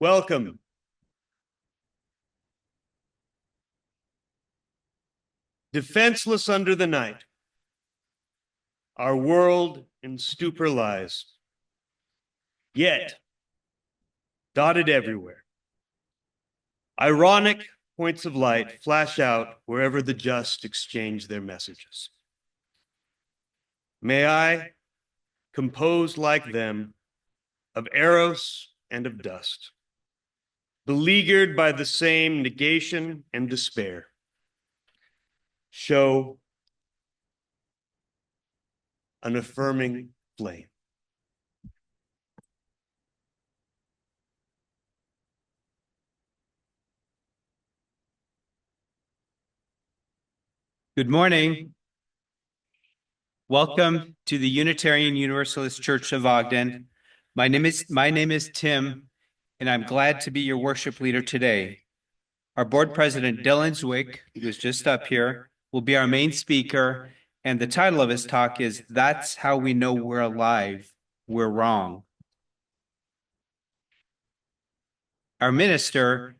Welcome. Defenseless under the night, our world in stupor lies, yet dotted everywhere. Ironic points of light flash out wherever the just exchange their messages. May I, composed like them, of eros and of dust, beleaguered by the same negation and despair, show an affirming flame. Good morning. Welcome to the Unitarian Universalist Church of Ogden. My name is Tim, and I'm glad to be your worship leader today. Our board president, Dylan Zwick, who is just up here, will be our main speaker, and the title of his talk is "That's How We Know We're Alive, We're Wrong." Our minister,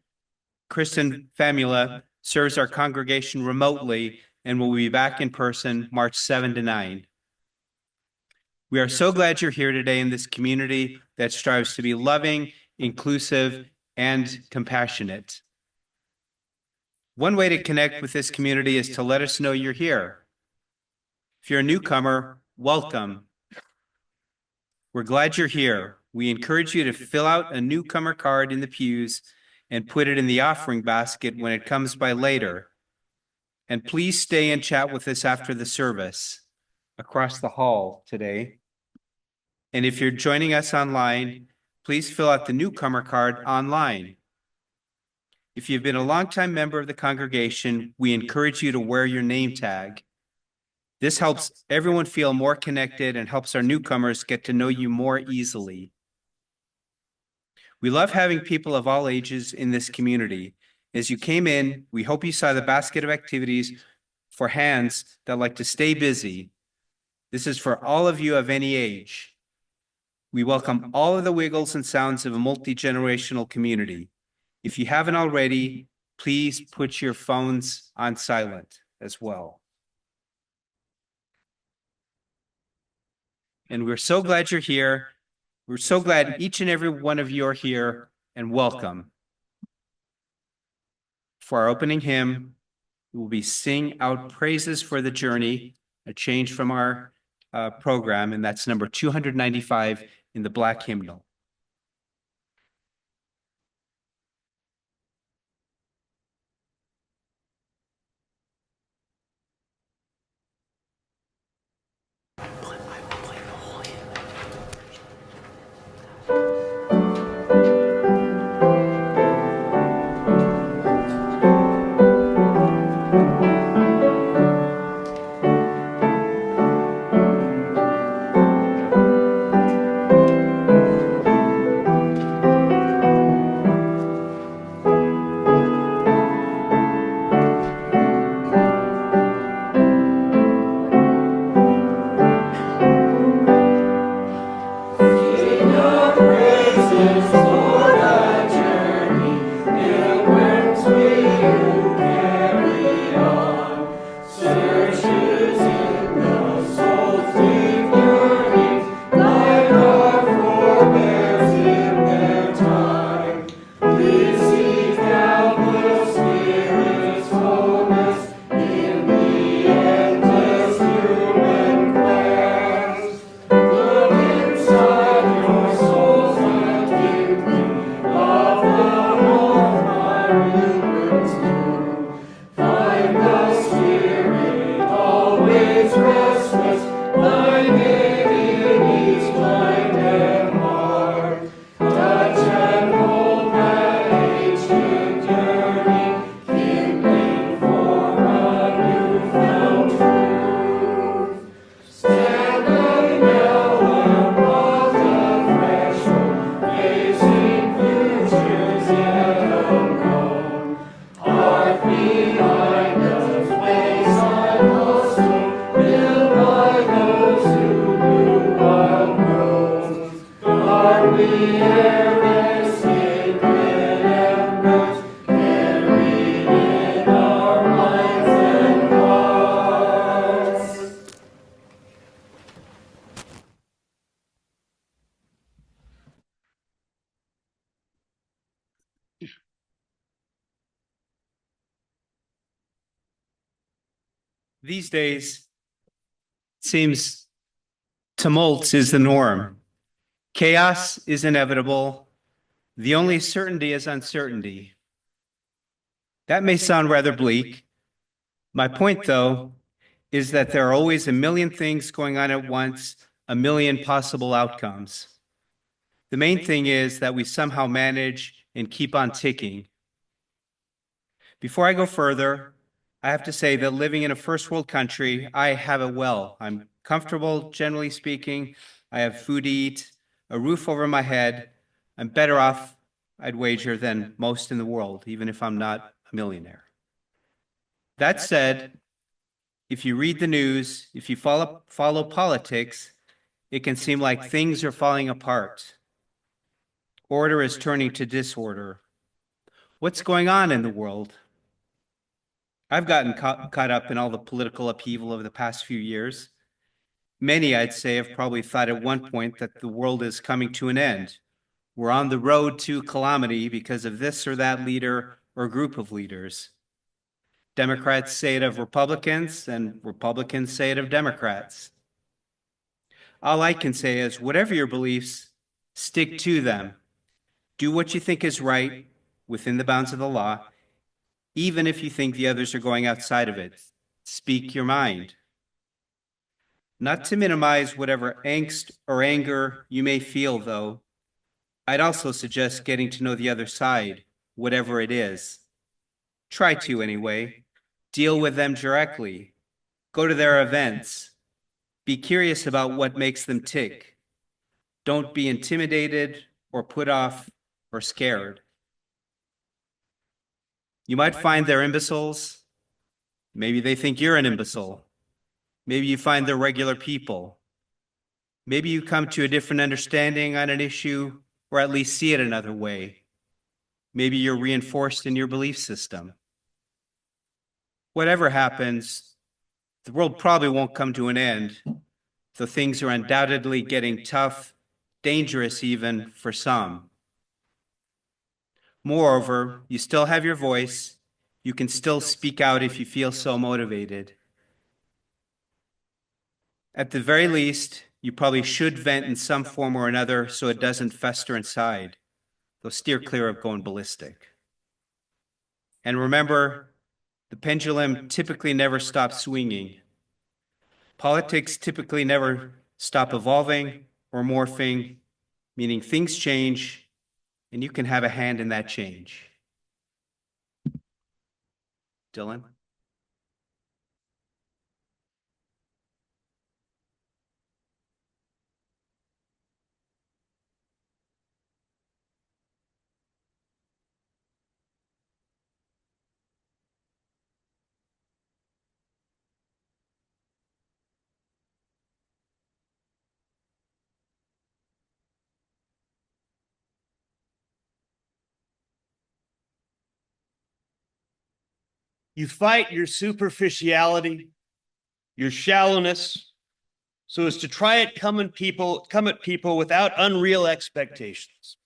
Kristen Famula, serves our congregation remotely and will be back in person March 7 to 9. We are so glad you're here today in this community that strives to be loving, inclusive, and compassionate. One way to connect with this community is to let us know you're here. If you're a newcomer, welcome. We're glad you're here. We encourage you to fill out a newcomer card in the pews and put it in the offering basket when it comes by later. And please stay and chat with us after the service across the hall today. And if you're joining us online, please fill out the newcomer card online. If you've been a longtime member of the congregation, we encourage you to wear your name tag. This helps everyone feel more connected and helps our newcomers get to know you more easily. We love having people of all ages in this community. As you came in, we hope you saw the basket of activities for hands that like to stay busy. This is for all of you of any age. We welcome all of the wiggles and sounds of a multi-generational community. If you haven't already, please put your phones on silent as well. And we're so glad you're here. We're so glad each and every one of you are here, and welcome. For our opening hymn, we will be Sing Out Praises for the Journey, a change from our program, and that's number 295 in the Black Hymnal. These days, it seems tumult is the norm. Chaos is inevitable. The only certainty is uncertainty. That may sound rather bleak. My point, though, is that there are always a million things going on at once, a million possible outcomes. The main thing is that we somehow manage and keep on ticking. Before I go further, I have to say that living in a first world country, I have it well. I'm comfortable, generally speaking. I have food to eat, a roof over my head. I'm better off, I'd wager, than most in the world, even if I'm not a millionaire. That said, if you read the news, if you follow politics, it can seem like things are falling apart. Order is turning to disorder. What's going on in the world? I've gotten caught up in all the political upheaval over the past few years. Many, I'd say, have probably thought at one point that the world is coming to an end. We're on the road to calamity because of this or that leader or group of leaders. Democrats say it of Republicans, and Republicans say it of Democrats. All I can say is, whatever your beliefs, stick to them. Do what you think is right within the bounds of the law, even if you think the others are going outside of it. Speak your mind. Not to minimize whatever angst or anger you may feel, though, I'd also suggest getting to know the other side, whatever it is. Try to, anyway. Deal with them directly. Go to their events. Be curious about what makes them tick. Don't be intimidated or put off or scared. You might find they're imbeciles. Maybe they think you're an imbecile. Maybe you find they're regular people. Maybe you come to a different understanding on an issue, or at least see it another way. Maybe you're reinforced in your belief system. Whatever happens, the world probably won't come to an end, though things are undoubtedly getting tough, dangerous even for some. Moreover, you still have your voice. You can still speak out if you feel so motivated. At the very least, you probably should vent in some form or another so it doesn't fester inside, though steer clear of going ballistic. And remember, the pendulum typically never stops swinging. Politics typically never stop evolving or morphing, meaning things change, and you can have a hand in that change. Dylan? You fight your superficiality, your shallowness, so as to try it come at people without unreal expectations,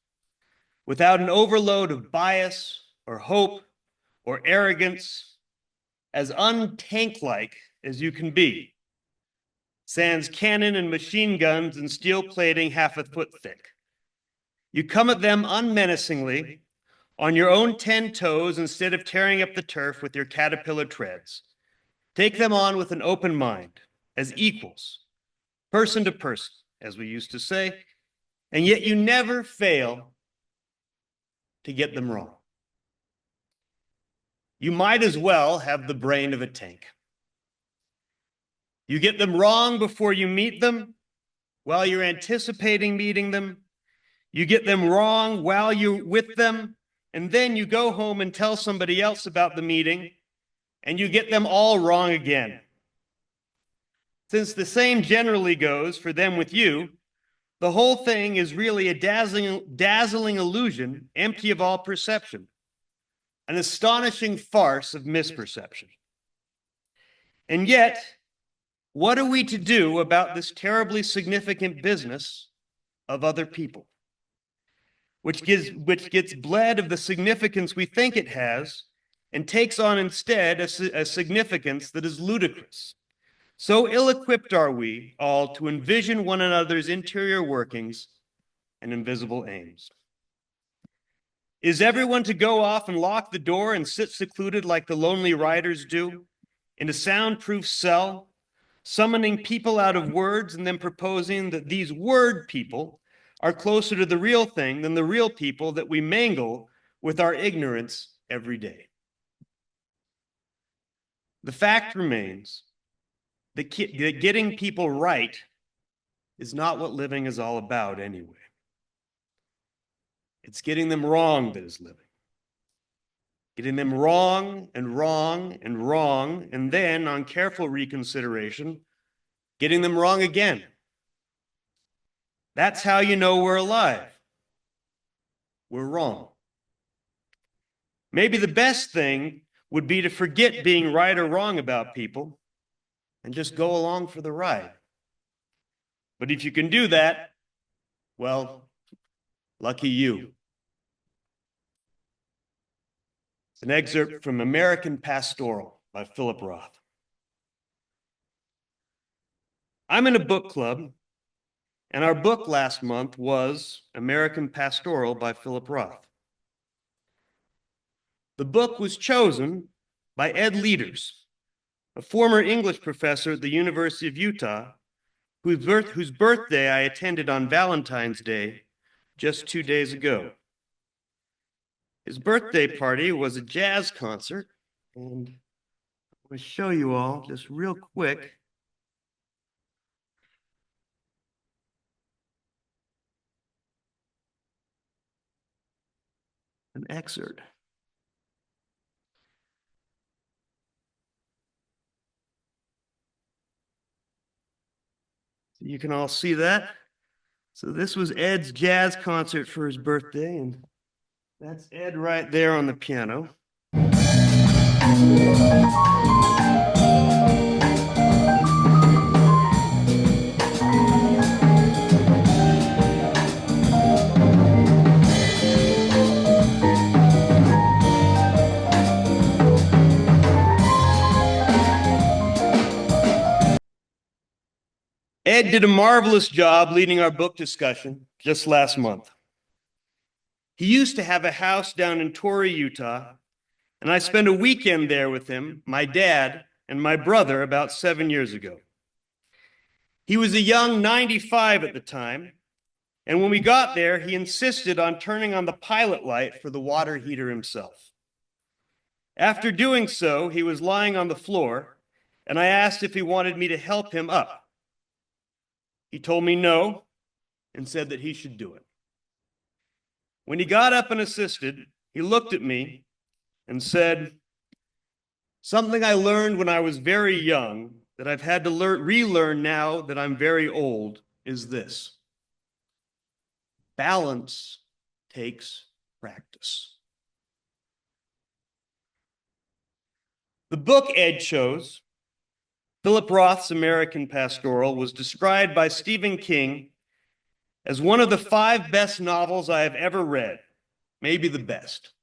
without an overload of bias or hope or arrogance, as untank-like as you can be, sans cannon and machine guns and steel plating half a foot thick. You come at them unmenacingly, on your own 10 toes instead of tearing up the turf with your caterpillar treads. Take them on with an open mind, as equals, person to person, as we used to say, and yet you never fail to get them wrong. You might as well have the brain of a tank. You get them wrong before you meet them, while you're anticipating meeting them. You get them wrong while you're with them, and then you go home and tell somebody else about the meeting, and you get them all wrong again. Since the same generally goes for them with you, the whole thing is really a dazzling illusion, empty of all perception, an astonishing farce of misperception. And yet, what are we to do about this terribly significant business of other people, which gets bled of the significance we think it has and takes on instead a significance that is ludicrous? So ill-equipped are we all to envision one another's interior workings and invisible aims. Is everyone to go off and lock the door and sit secluded like the lonely riders do, in a soundproof cell, summoning people out of words and then proposing that these word people are closer to the real thing than the real people that we mangle with our ignorance every day? The fact remains that getting people right is not what living is all about anyway. It's getting them wrong that is living. Getting them wrong and wrong and wrong, and then, on careful reconsideration, getting them wrong again. That's how you know we're alive. We're wrong. Maybe the best thing would be to forget being right or wrong about people and just go along for the ride. But if you can do that, well, lucky you. It's an excerpt from American Pastoral by Philip Roth. I'm in a book club, and our book last month was American Pastoral by Philip Roth. The book was chosen by Ed Leaders, a former English professor at the University of Utah, whose birthday I attended on Valentine's Day just 2 days ago. His birthday party was a jazz concert, and I'm going to show you all just real quick an excerpt. You can all see that. So this was Ed's jazz concert for his birthday, and that's Ed right there on the piano. Ed did a marvelous job leading our book discussion just last month. He used to have a house down in Torrey, Utah, and I spent a weekend there with him, my dad, and my brother about 7 years ago. He was a young 95 at the time, and when we got there, he insisted on turning on the pilot light for the water heater himself. After doing so, he was lying on the floor, and I asked if he wanted me to help him up. He told me no and said that he should do it. When he got up and assisted, he looked at me and said, "Something I learned when I was very young that I've had to relearn now that I'm very old is this: balance takes practice." The book Ed chose, Philip Roth's American Pastoral, was described by Stephen King as one of the 5 best novels I have ever read, maybe the best.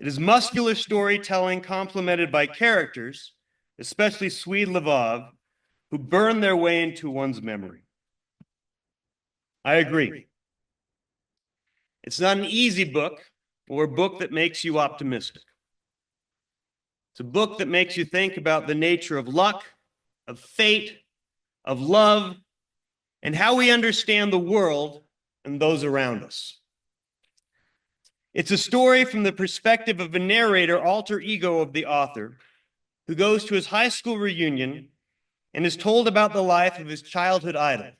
It is muscular storytelling complemented by characters, especially Swede Lvov, who burn their way into one's memory. I agree. It's not an easy book or a book that makes you optimistic. It's a book that makes you think about the nature of luck, of fate, of love, and how we understand the world and those around us. It's a story from the perspective of a narrator, alter ego of the author, who goes to his high school reunion and is told about the life of his childhood idol,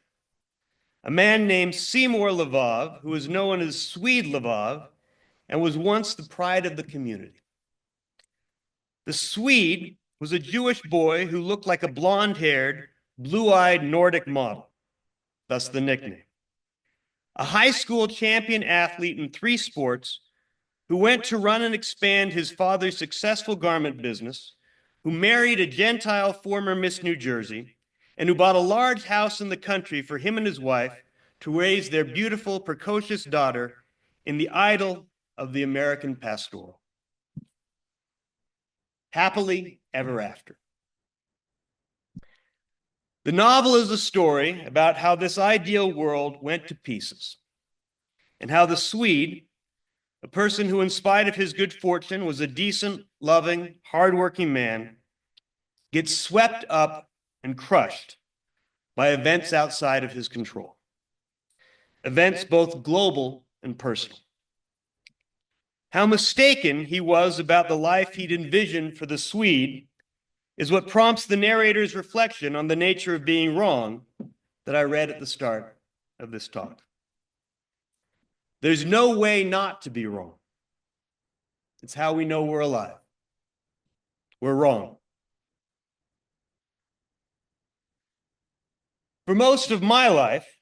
a man named Seymour Lvov, who is known as Swede Lvov and was once the pride of the community. The Swede was a Jewish boy who looked like a blonde-haired, blue-eyed Nordic model, thus the nickname. A high school champion athlete in 3 sports who went to run and expand his father's successful garment business, who married a Gentile former Miss New Jersey, and who bought a large house in the country for him and his wife to raise their beautiful, precocious daughter in the idyll of the American Pastoral. Happily ever after. The novel is a story about how this ideal world went to pieces and how the Swede, a person who in spite of his good fortune was a decent, loving, hardworking man, gets swept up and crushed by events outside of his control. Events both global and personal. How mistaken he was about the life he'd envisioned for the Swede is what prompts the narrator's reflection on the nature of being wrong that I read at the start of this talk. There's no way not to be wrong. It's how we know we're alive. We're wrong. For most of my life,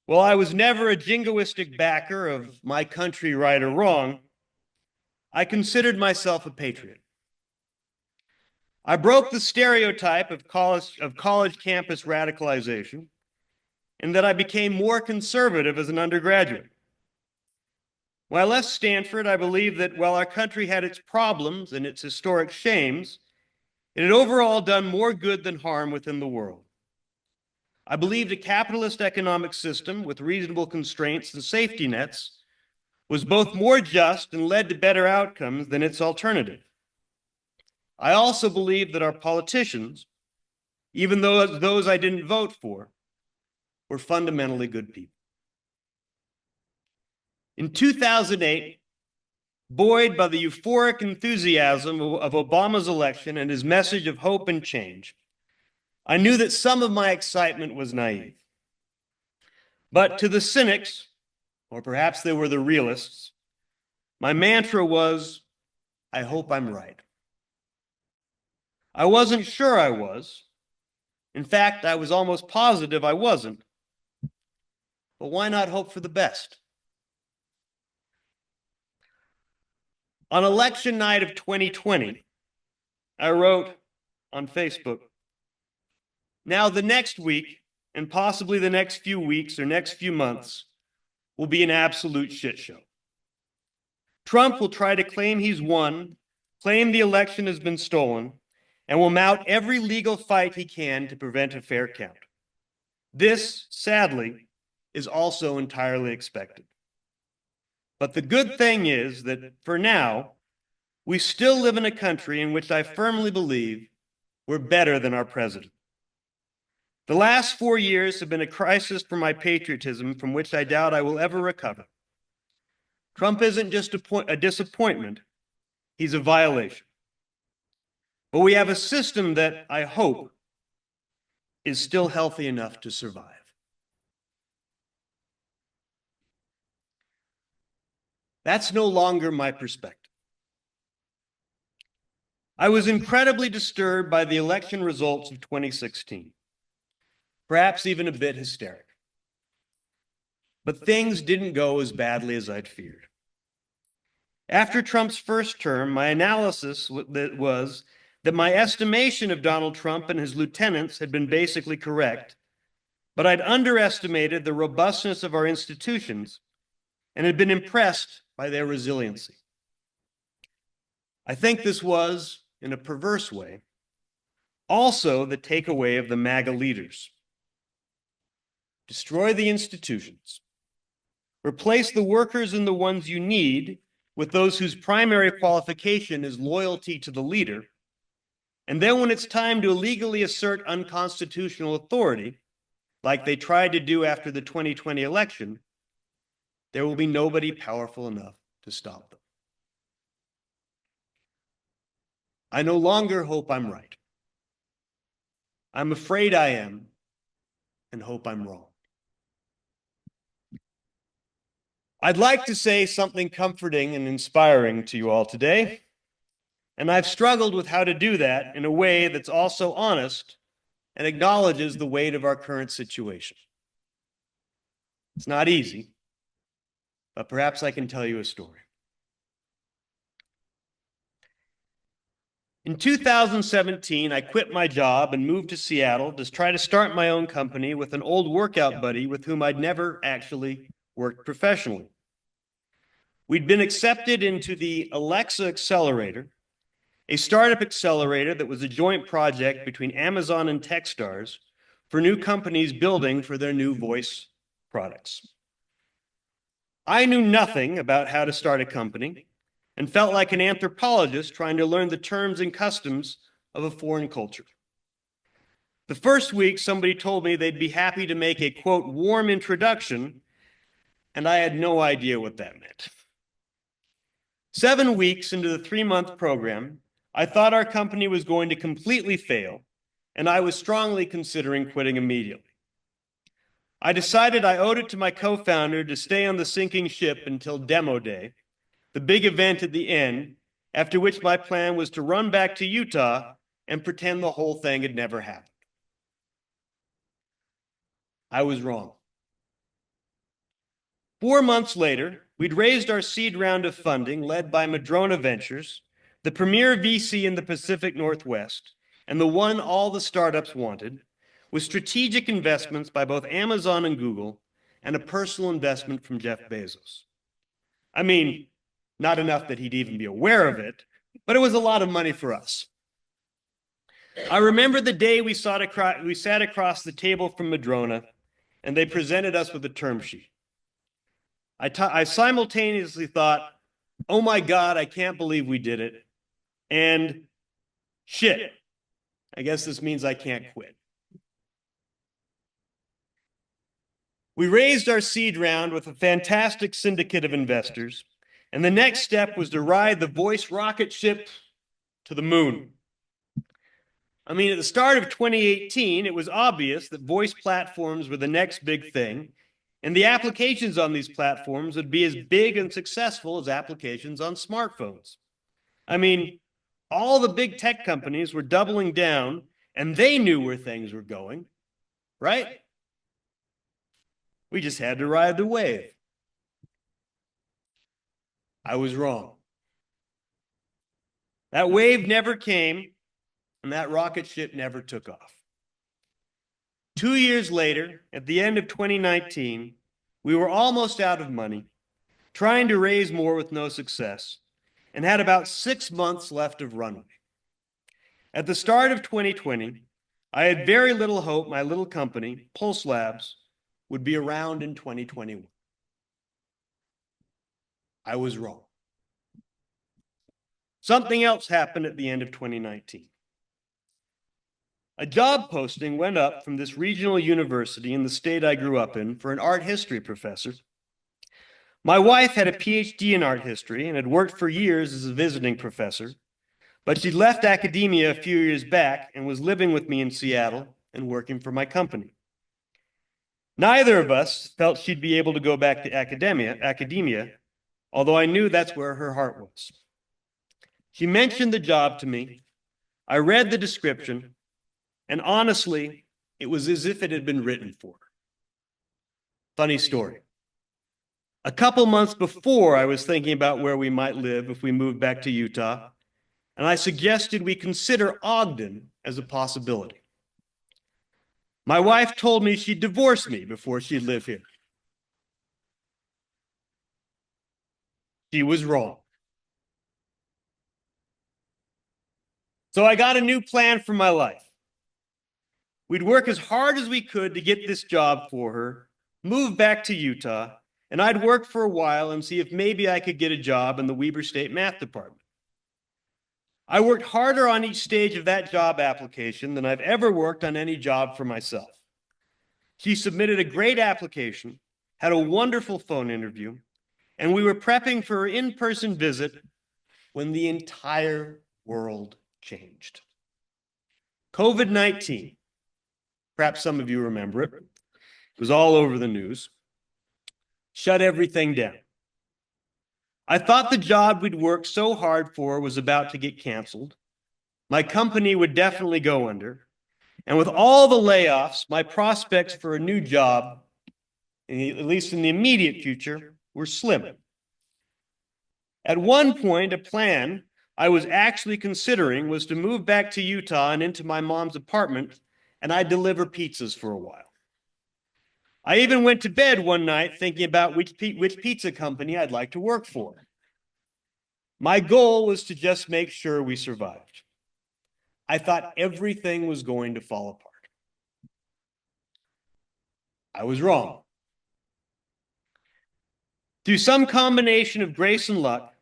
while I was never a jingoistic backer of my country right or wrong, I considered myself a patriot. I broke the stereotype of college campus radicalization, in that I became more conservative as an undergraduate. When I left Stanford, I believed that while our country had its problems and its historic shames, it had overall done more good than harm within the world. I believed a capitalist economic system with reasonable constraints and safety nets was both more just and led to better outcomes than its alternative. I also believed that our politicians, even though those I didn't vote for, were fundamentally good people. In 2008, buoyed by the euphoric enthusiasm of Obama's election and his message of hope and change, I knew that some of my excitement was naive. But to the cynics, or perhaps they were the realists, my mantra was, I hope I'm right. I wasn't sure I was. In fact, I was almost positive I wasn't. But why not hope for the best? On election night of 2020, I wrote on Facebook, now the next week, and possibly the next few weeks or next few months, will be an absolute shit show. Trump will try to claim he's won, claim the election has been stolen, and will mount every legal fight he can to prevent a fair count. This, sadly, is also entirely expected. But the good thing is that, for now, we still live in a country in which I firmly believe we're better than our president. The last 4 years have been a crisis for my patriotism from which I doubt I will ever recover. Trump isn't just a disappointment, he's a violation. But we have a system that, I hope, is still healthy enough to survive. That's no longer my perspective. I was incredibly disturbed by the election results of 2016, perhaps even a bit hysteric. But things didn't go as badly as I'd feared. After Trump's first term, my analysis was that my estimation of Donald Trump and his lieutenants had been basically correct, but I'd underestimated the robustness of our institutions and had been impressed by their resiliency. I think this was, in a perverse way, also the takeaway of the MAGA leaders. Destroy the institutions. Replace the workers and the ones you need with those whose primary qualification is loyalty to the leader. And then when it's time to illegally assert unconstitutional authority, like they tried to do after the 2020 election, there will be nobody powerful enough to stop them. I no longer hope I'm right. I'm afraid I am, and hope I'm wrong. I'd like to say something comforting and inspiring to you all today, and I've struggled with how to do that in a way that's also honest and acknowledges the weight of our current situation. It's not easy, but perhaps I can tell you a story. In 2017, I quit my job and moved to Seattle to try to start my own company with an old workout buddy with whom I'd never actually worked professionally. We'd been accepted into the Alexa Accelerator, a startup accelerator that was a joint project between Amazon and Techstars for new companies building for their new voice products. I knew nothing about how to start a company and felt like an anthropologist trying to learn the terms and customs of a foreign culture. The first week, somebody told me they'd be happy to make a, quote, warm introduction, and I had no idea what that meant. 7 weeks into the 3-month program, I thought our company was going to completely fail, and I was strongly considering quitting immediately. I decided I owed it to my co-founder to stay on the sinking ship until demo day, the big event at the end, after which my plan was to run back to Utah and pretend the whole thing had never happened. I was wrong. 4 months later, we'd raised our seed round of funding led by Madrona Ventures, the premier VC in the Pacific Northwest, and the one all the startups wanted, with strategic investments by both Amazon and Google, and a personal investment from Jeff Bezos. I mean, not enough that he'd even be aware of it, but it was a lot of money for us. I remember the day we sat across the table from Madrona, and they presented us with a term sheet. I simultaneously thought, oh my God, I can't believe we did it. And shit, I guess this means I can't quit. We raised our seed round with a fantastic syndicate of investors, and the next step was to ride the voice rocket ship to the moon. I mean, at the start of 2018, it was obvious that voice platforms were the next big thing, and the applications on these platforms would be as big and successful as applications on smartphones. I mean, all the big tech companies were doubling down, and they knew where things were going, right? We just had to ride the wave. I was wrong. That wave never came, and that rocket ship never took off. 2 years later, at the end of 2019, we were almost out of money, trying to raise more with no success, and had about 6 months left of runway. At the start of 2020, I had very little hope my little company, Pulse Labs, would be around in 2021. I was wrong. Something else happened at the end of 2019. A job posting went up from this regional university in the state I grew up in for an art history professor. My wife had a PhD in art history and had worked for years as a visiting professor, but she'd left academia a few years back and was living with me in Seattle and working for my company. Neither of us felt she'd be able to go back to academia, although I knew that's where her heart was. She mentioned the job to me. I read the description, and honestly, it was as if it had been written for her. Funny story. A couple months before, I was thinking about where we might live if we moved back to Utah, and I suggested we consider Ogden as a possibility. My wife told me she'd divorce me before she'd live here. She was wrong. So I got a new plan for my life. We'd work as hard as we could to get this job for her, move back to Utah, and I'd work for a while and see if maybe I could get a job in the Weber State Math Department. I worked harder on each stage of that job application than I've ever worked on any job for myself. She submitted a great application, had a wonderful phone interview, and we were prepping for her in-person visit when the entire world changed. COVID-19, perhaps some of you remember it. It was all over the news. Shut everything down. I thought the job we'd worked so hard for was about to get canceled. My company would definitely go under. And with all the layoffs, my prospects for a new job, at least in the immediate future, were slim. At one point, a plan I was actually considering was to move back to Utah and into my mom's apartment, and I'd deliver pizzas for a while. I even went to bed one night thinking about which pizza company I'd like to work for. My goal was to just make sure we survived. I thought everything was going to fall apart. I was wrong. Through some combination of grace and luck,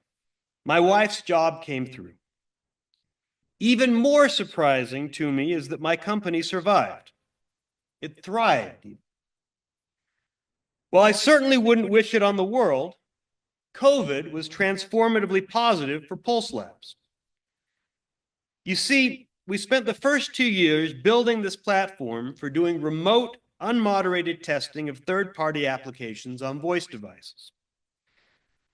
my wife's job came through. Even more surprising to me is that my company survived. It thrived. While I certainly wouldn't wish it on the world, COVID was transformatively positive for Pulse Labs. You see, we spent the first 2 years building this platform for doing remote, unmoderated testing of third-party applications on voice devices.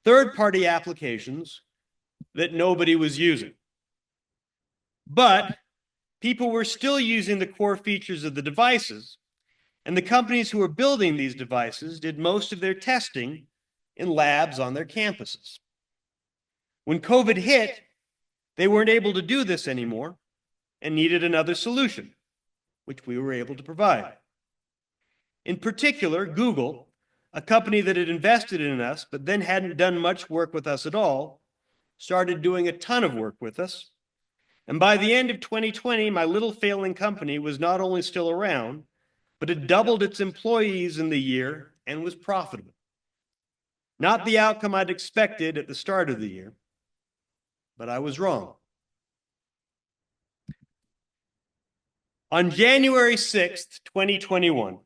Third-party applications that nobody was using. But people were still using the core features of the devices, and the companies who were building these devices did most of their testing in labs on their campuses. When COVID hit, they weren't able to do this anymore and needed another solution, which we were able to provide. In particular, Google, a company that had invested in us but then hadn't done much work with us at all, started doing a ton of work with us. And by the end of 2020, my little failing company was not only still around, but had doubled its employees in the year and was profitable. Not the outcome I'd expected at the start of the year, but I was wrong. On January 6th, 2021,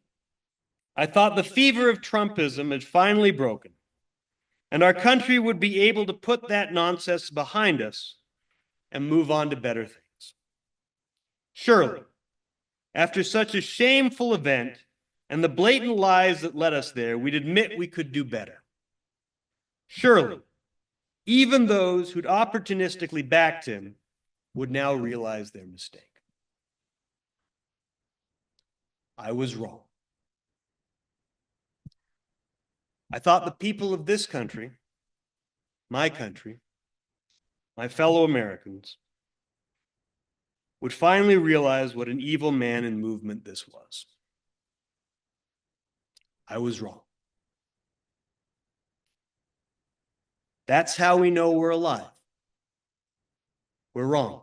I thought the fever of Trumpism had finally broken, and our country would be able to put that nonsense behind us and move on to better things. Surely, after such a shameful event and the blatant lies that led us there, we'd admit we could do better. Surely, even those who'd opportunistically backed him would now realize their mistake. I was wrong. I thought the people of this country, my fellow Americans, would finally realize what an evil man and movement this was. I was wrong. That's how we know we're alive. We're wrong.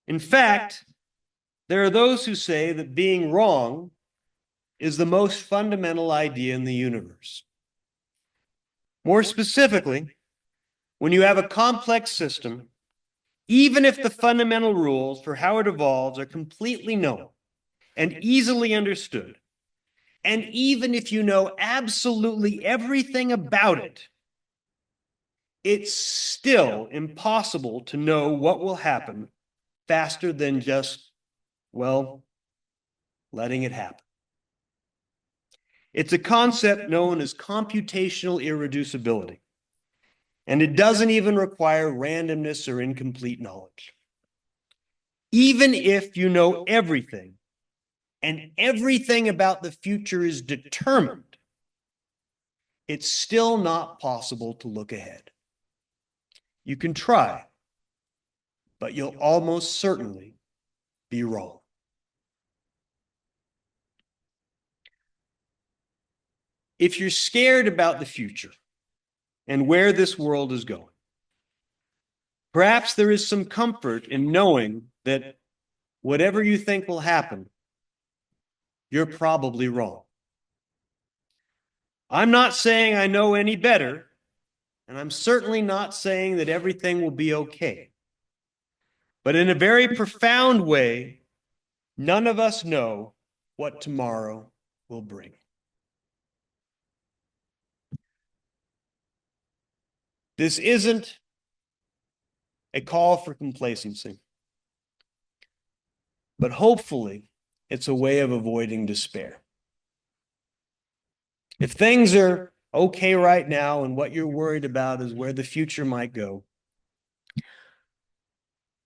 In fact, there are those who say that being wrong is the most fundamental idea in the universe. More specifically, when you have a complex system, even if the fundamental rules for how it evolves are completely known and easily understood, and even if you know absolutely everything about it, it's still impossible to know what will happen faster than just, well, letting it happen. It's a concept known as computational irreducibility, and it doesn't even require randomness or incomplete knowledge. Even if you know everything, and everything about the future is determined, it's still not possible to look ahead. You can try, but you'll almost certainly be wrong. If you're scared about the future and where this world is going, perhaps there is some comfort in knowing that whatever you think will happen, you're probably wrong. I'm not saying I know any better, and I'm certainly not saying that everything will be okay. But in a very profound way, none of us know what tomorrow will bring. This isn't a call for complacency, but hopefully it's a way of avoiding despair. If things are okay right now and what you're worried about is where the future might go,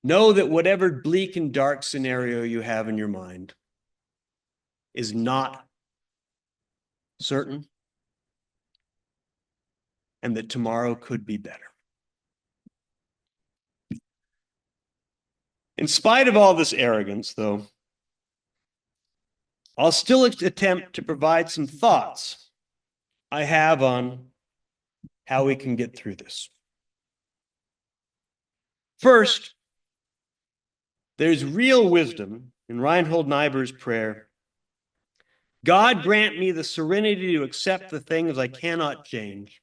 know that whatever bleak and dark scenario you have in your mind is not certain, and that tomorrow could be better. In spite of all this arrogance, though, I'll still attempt to provide some thoughts I have on how we can get through this. First, there's real wisdom in Reinhold Niebuhr's prayer. God grant me the serenity to accept the things I cannot change,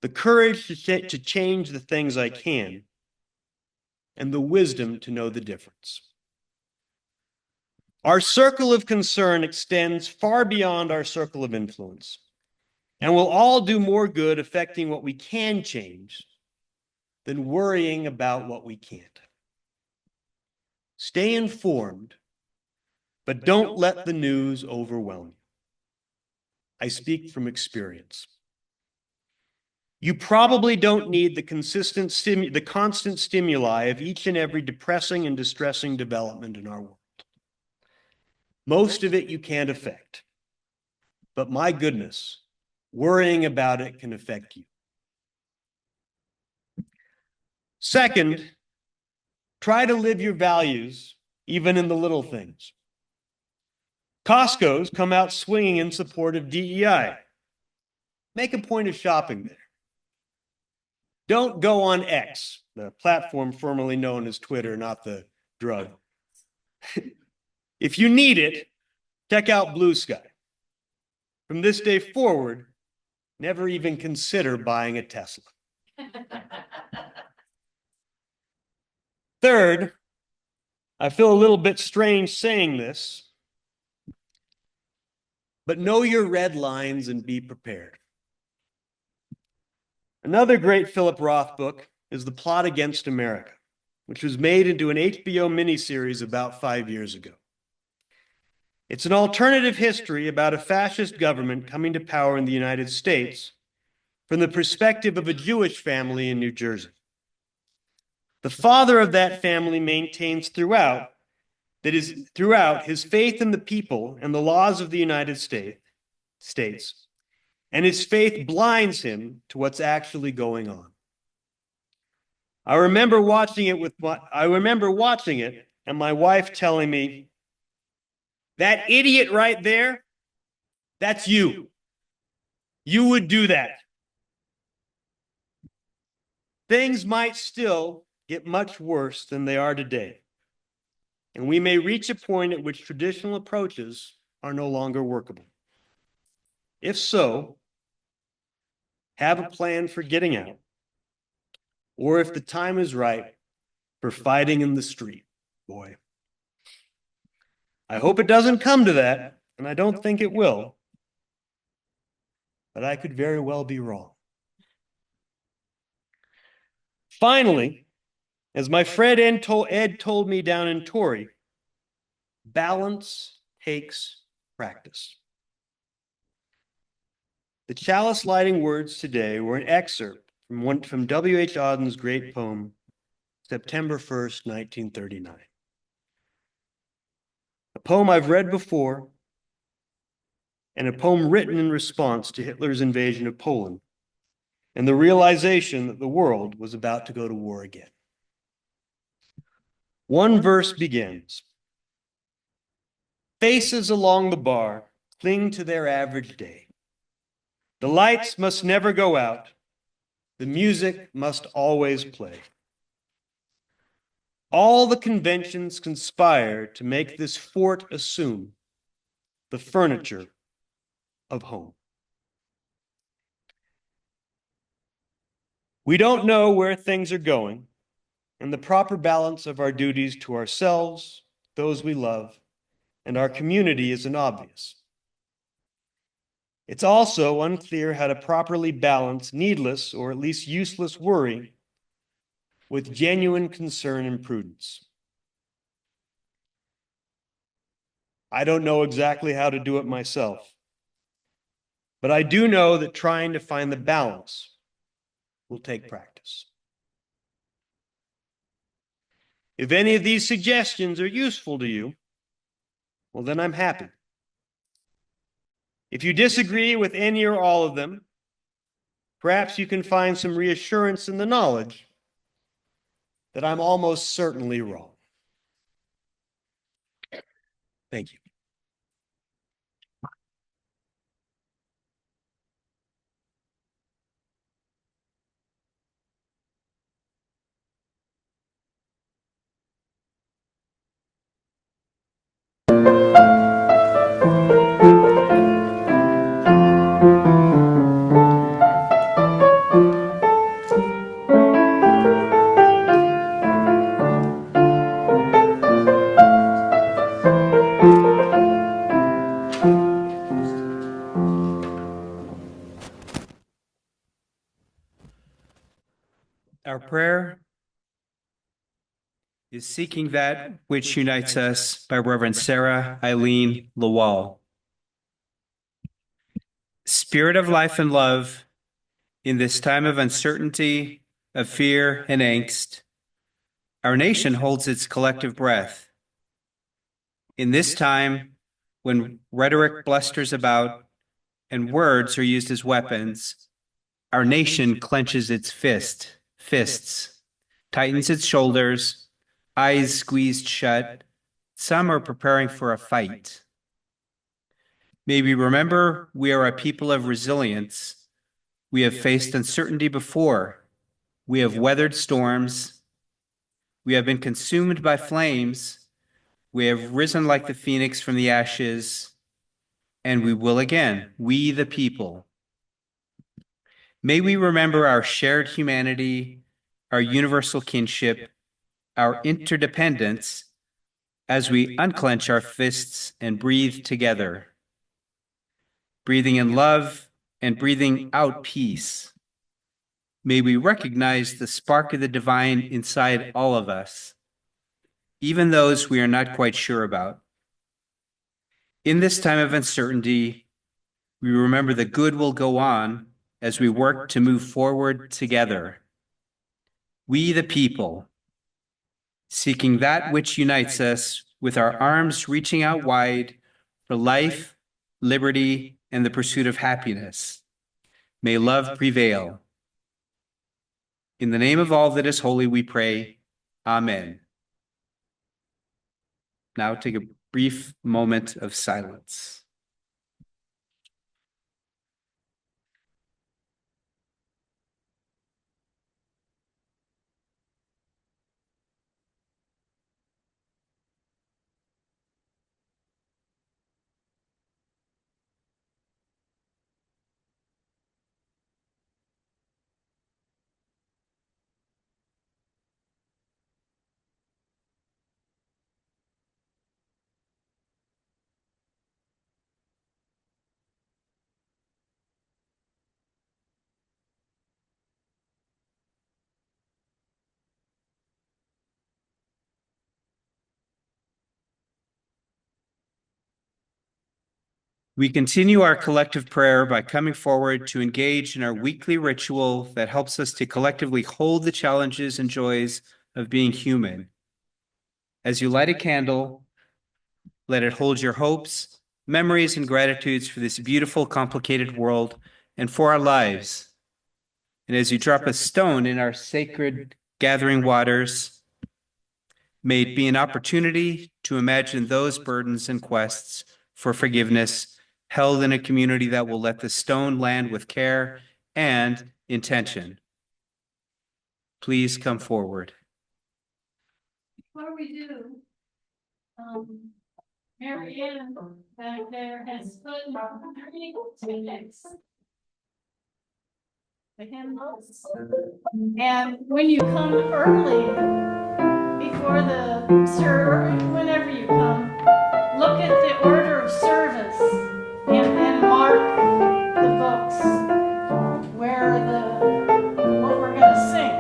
the courage to change the things I can, and the wisdom to know the difference. Our circle of concern extends far beyond our circle of influence, and will all do more good affecting what we can change than worrying about what we can't. Stay informed, but don't let the news overwhelm you. I speak from experience. You probably don't need the constant stimuli of each and every depressing and distressing development in our world. Most of it you can't affect. But my goodness, worrying about it can affect you. Second, try to live your values even in the little things. Costco's come out swinging in support of DEI. Make a point of shopping there. Don't go on X, the platform formerly known as Twitter, not the drug. If you need it, check out Blue Sky. From this day forward, never even consider buying a Tesla. Third, I feel a little bit strange saying this, but know your red lines and be prepared. Another great Philip Roth book is The Plot Against America, which was made into an HBO miniseries about 5 years ago. It's an alternative history about a fascist government coming to power in the United States from the perspective of a Jewish family in New Jersey. The father of that family maintains throughout his faith in the people and the laws of the United States, and his faith blinds him to what's actually going on. I remember watching it and my wife telling me, "That idiot right there, that's you. You would do that." Things might still get much worse than they are today, and we may reach a point at which traditional approaches are no longer workable. If so, have a plan for getting out, or if the time is right, for fighting in the street. Boy, I hope it doesn't come to that, and I don't think it will, but I could very well be wrong. Finally, as my friend Ed told me down in Torrey, balance takes practice. The chalice lighting words today were an excerpt from W.H. Auden's great poem, September 1st, 1939. A poem I've read before, and a poem written in response to Hitler's invasion of Poland and the realization that the world was about to go to war again. One verse begins, "Faces along the bar cling to their average day. The lights must never go out. The music must always play. All the conventions conspire to make this fort assume the furniture of home." We don't know where things are going, and the proper balance of our duties to ourselves, those we love, and our community isn't obvious. It's also unclear how to properly balance needless or at least useless worry with genuine concern and prudence. I don't know exactly how to do it myself, but I do know that trying to find the balance will take practice. If any of these suggestions are useful to you, well, then I'm happy. If you disagree with any or all of them, perhaps you can find some reassurance in the knowledge that I'm almost certainly wrong. Thank you. Our prayer is Seeking That Which Unites Us by Reverend Sarah Eileen Lawal. Spirit of life and love, in this time of uncertainty, of fear and angst, our nation holds its collective breath. In this time, when rhetoric blusters about and words are used as weapons, our nation clenches its fists, tightens its shoulders, eyes squeezed shut. Some are preparing for a fight. May we remember we are a people of resilience. We have faced uncertainty before. We have weathered storms. We have been consumed by flames. We have risen like the phoenix from the ashes. And we will again, we the people. May we remember our shared humanity, our universal kinship, our interdependence, as we unclench our fists and breathe together, breathing in love and breathing out peace. May we recognize the spark of the divine inside all of us, even those we are not quite sure about. In this time of uncertainty, we remember the good will go on as we work to move forward together. We the people, seeking that which unites us, with our arms reaching out wide for life, liberty, and the pursuit of happiness. May love prevail. In the name of all that is holy, we pray. Amen. Now take a brief moment of silence. We continue our collective prayer by coming forward to engage in our weekly ritual that helps us to collectively hold the challenges and joys of being human. As you light a candle, let it hold your hopes, memories, and gratitudes for this beautiful, complicated world and for our lives. And as you drop a stone in our sacred gathering waters, may it be an opportunity to imagine those burdens and quests for forgiveness held in a community that will let the stone land with care and intention. Please come forward. Before we do, Mary Ann back there has put the hymnals. And when you come early before the service, whenever you come, look at the order of service and then mark the books where what we're gonna sing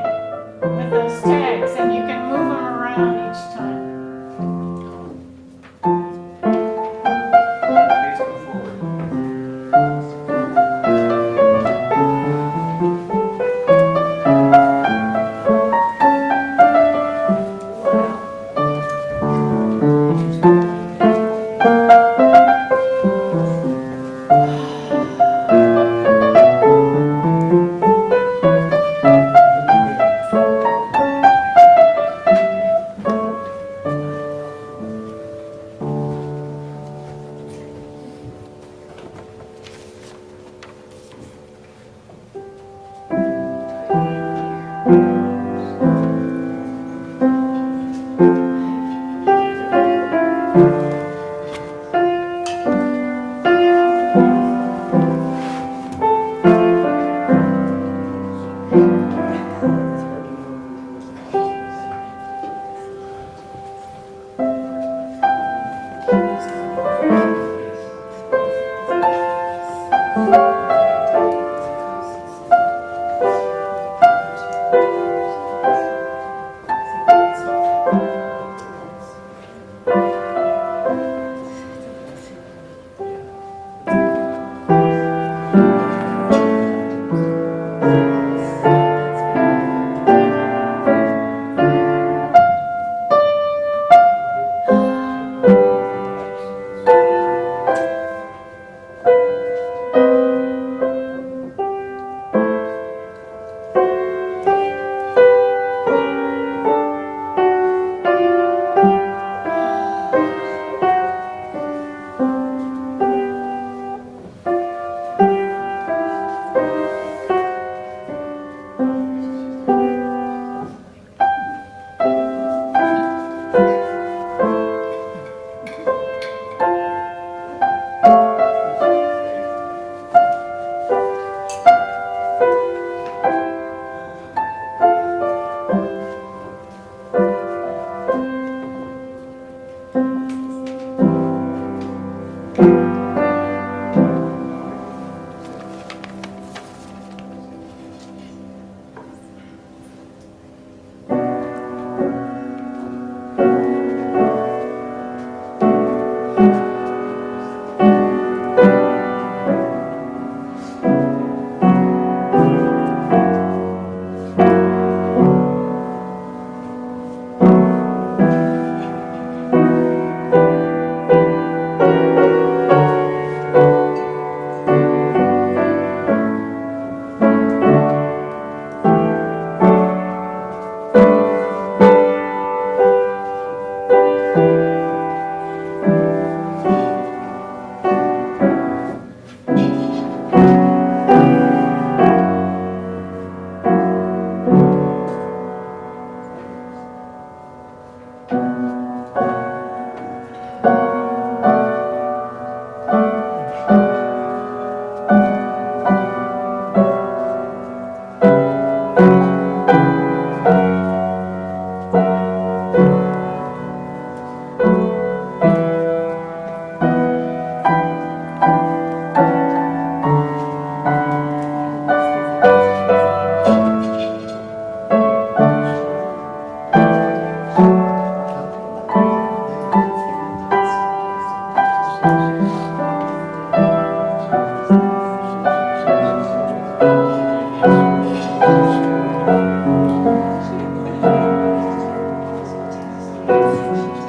with those tags, and you can move them around each time. Please come forward. Your tag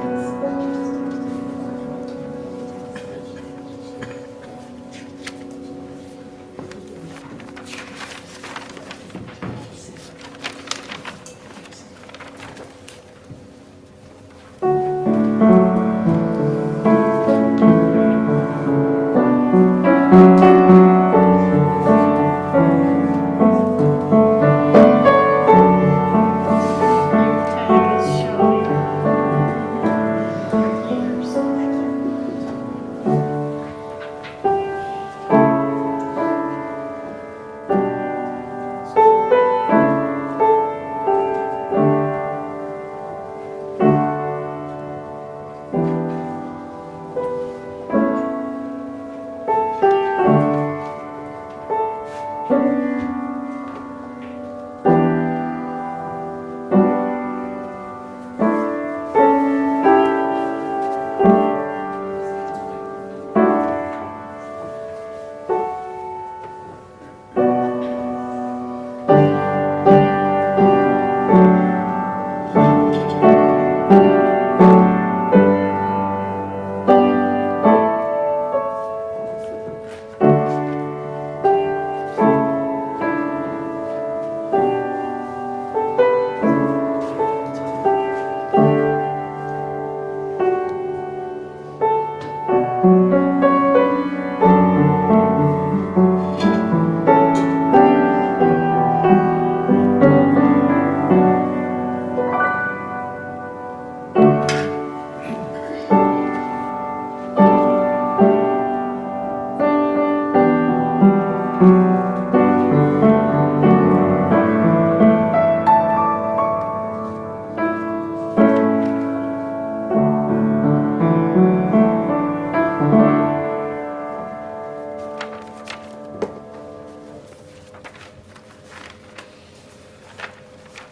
is showing your years.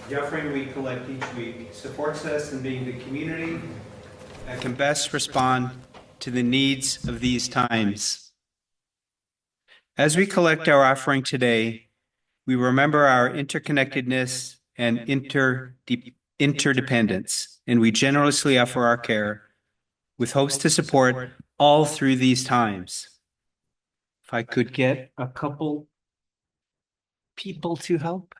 The offering we collect each week supports us in being the community that can best respond to the needs of these times. As we collect our offering today, we remember our interconnectedness and interdependence, and we generously offer our care with hopes to support all through these times. If I could get a couple people to help.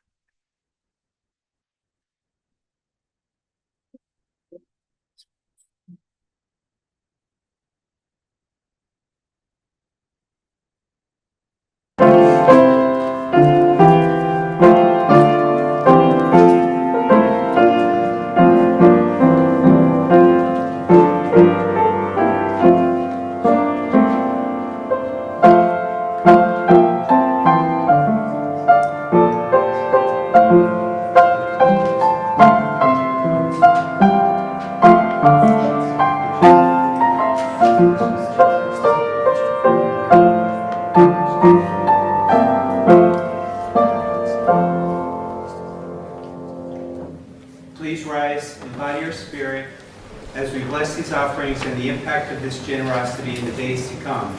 Please rise in body or spirit as we bless these offerings and the impact of this generosity in the days to come.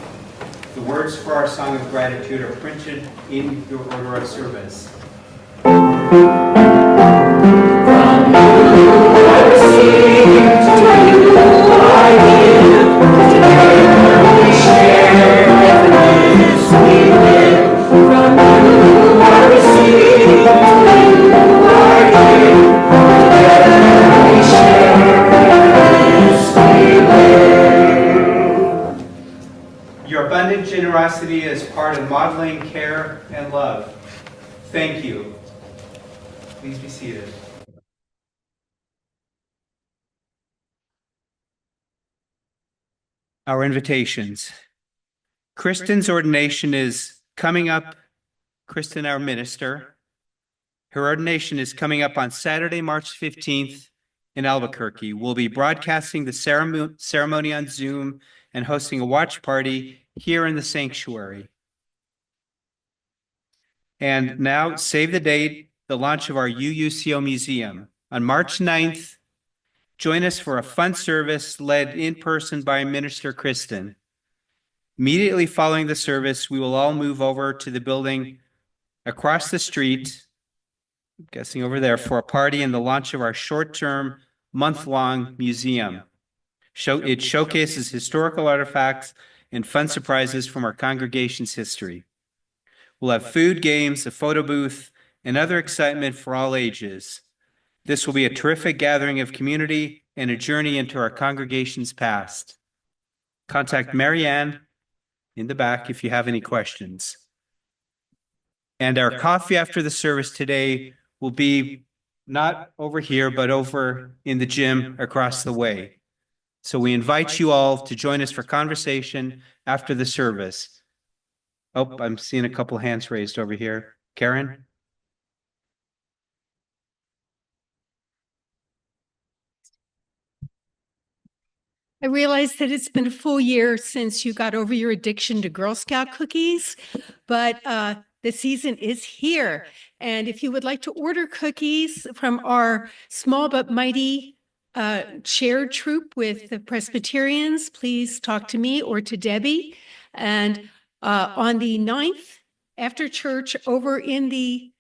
The words for our song of gratitude are printed in your order of service. Your abundant generosity is part of modeling care and love. Thank you. Please be seated. Our invitations. Kristen's ordination is coming up. Kristen, our minister. Her ordination is coming up on Saturday, March 15th in Albuquerque. We'll be broadcasting the ceremony on Zoom and hosting a watch party here in the sanctuary. And now, save the date, the launch of our UUCO museum. On March 9th, join us for a fun service led in person by Minister Kristen. Immediately following the service, we will all move over to the building across the street, I'm guessing over there, for a party and the launch of our short-term month-long museum. It showcases historical artifacts and fun surprises from our congregation's history. We'll have food, games, a photo booth, and other excitement for all ages. This will be a terrific gathering of community and a journey into our congregation's past. Contact Marianne in the back if you have any questions. And our coffee after the service today will be not over here, but over in the gym across the way. So we invite you all to join us for conversation after the service. Oh, I'm seeing a couple hands raised over here. Karen? I realize that it's been a full year since you got over your addiction to Girl Scout cookies, but the season is here. And if you would like to order cookies from our small but mighty shared troop with the Presbyterians, please talk to me or to Debbie. And on the 9th, after church, over in the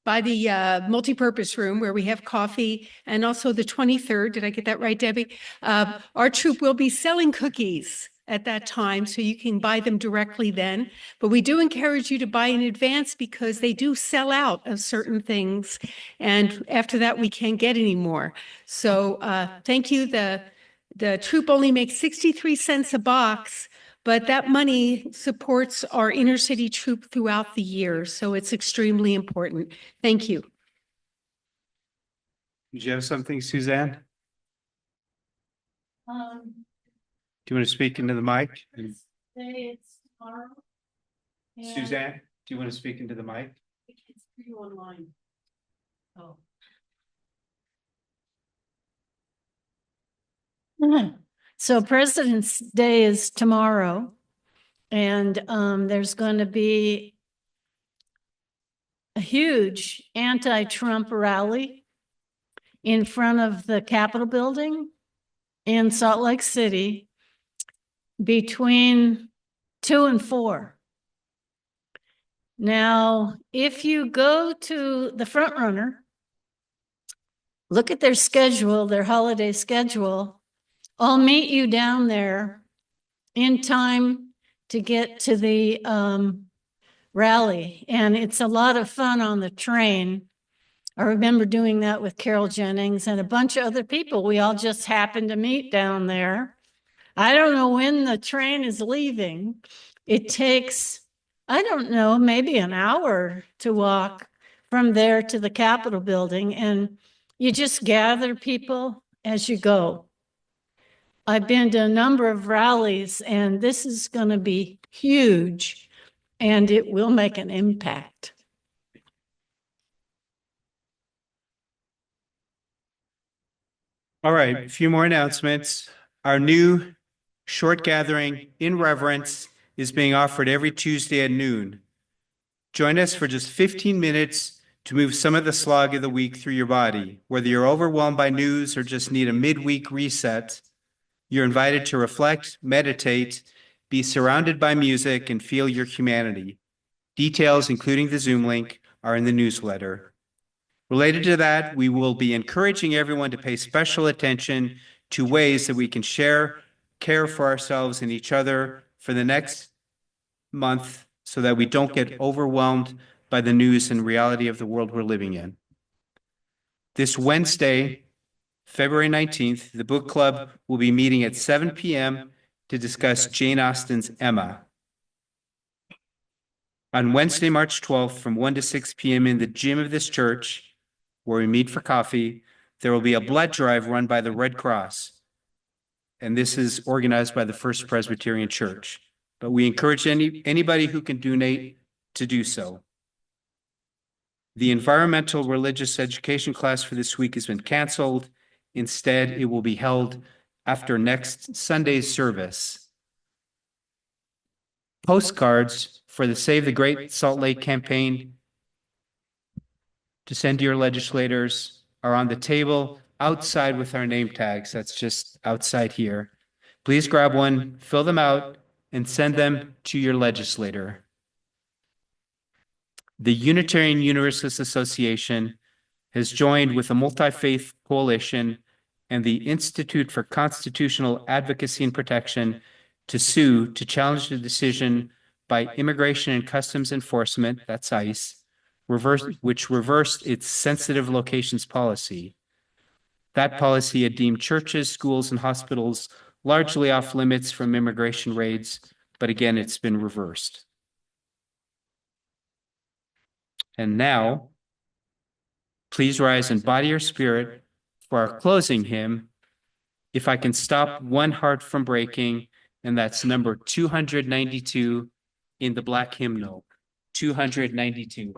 by the multipurpose room where we have coffee, and also the 23rd, did I get that right, Debbie? Our troop will be selling cookies at that time, so you can buy them directly then. But we do encourage you to buy in advance because they do sell out of certain things. And after that, we can't get any more. So thank you. The troop only makes 63 cents a box, but that money supports our inner city troop throughout the year. So it's extremely important. Thank you. Did you have something, Suzanne? Do you want to speak into the mic? It's tomorrow. And Suzanne, do you want to speak into the mic? It's for you online. Oh. So President's Day is tomorrow, and there's going to be a huge anti-Trump rally in front of the Capitol building in Salt Lake City between 2 and 4. Now, if you go to the front runner, look at their schedule, their holiday schedule, I'll meet you down there in time to get to the rally. And it's a lot of fun on the train. I remember doing that with Carol Jennings and a bunch of other people. We all just happened to meet down there. I don't know when the train is leaving. It takes, I don't know, maybe an hour to walk from there to the Capitol building. And you just gather people as you go. I've been to a number of rallies, and this is going to be huge, and it will make an impact. All right, a few more announcements. Our new short gathering in reverence is being offered every Tuesday at noon. Join us for just 15 minutes to move some of the slog of the week through your body. Whether you're overwhelmed by news or just need a midweek reset, you're invited to reflect, meditate, be surrounded by music, and feel your humanity. Details, including the Zoom link, are in the newsletter. Related to that, we will be encouraging everyone to pay special attention to ways that we can care for ourselves and each other for the next month so that we don't get overwhelmed by the news and reality of the world we're living in. This Wednesday, February 19th, the book club will be meeting at 7 p.m. to discuss Jane Austen's Emma. On Wednesday, March 12th, from 1 to 6 p.m. in the gym of this church, where we meet for coffee, there will be a blood drive run by the Red Cross. And this is organized by the First Presbyterian Church. But we encourage anybody who can donate to do so. The environmental religious education class for this week has been canceled. Instead, it will be held after next Sunday's service. Postcards for the Save the Great Salt Lake campaign to send to your legislators are on the table outside with our name tags. That's just outside here. Please grab one, fill them out, and send them to your legislator. The Unitarian Universalist Association has joined with the Multi-Faith Coalition and the Institute for Constitutional Advocacy and Protection to sue to challenge the decision by Immigration and Customs Enforcement, that's ICE, which reversed its sensitive locations policy. That policy had deemed churches, schools, and hospitals largely off limits from immigration raids, but again, it's been reversed. And now, please rise in body or spirit for our closing hymn, If I Can Stop One Heart from Breaking, and that's number 292 in the Black Hymnal, 292.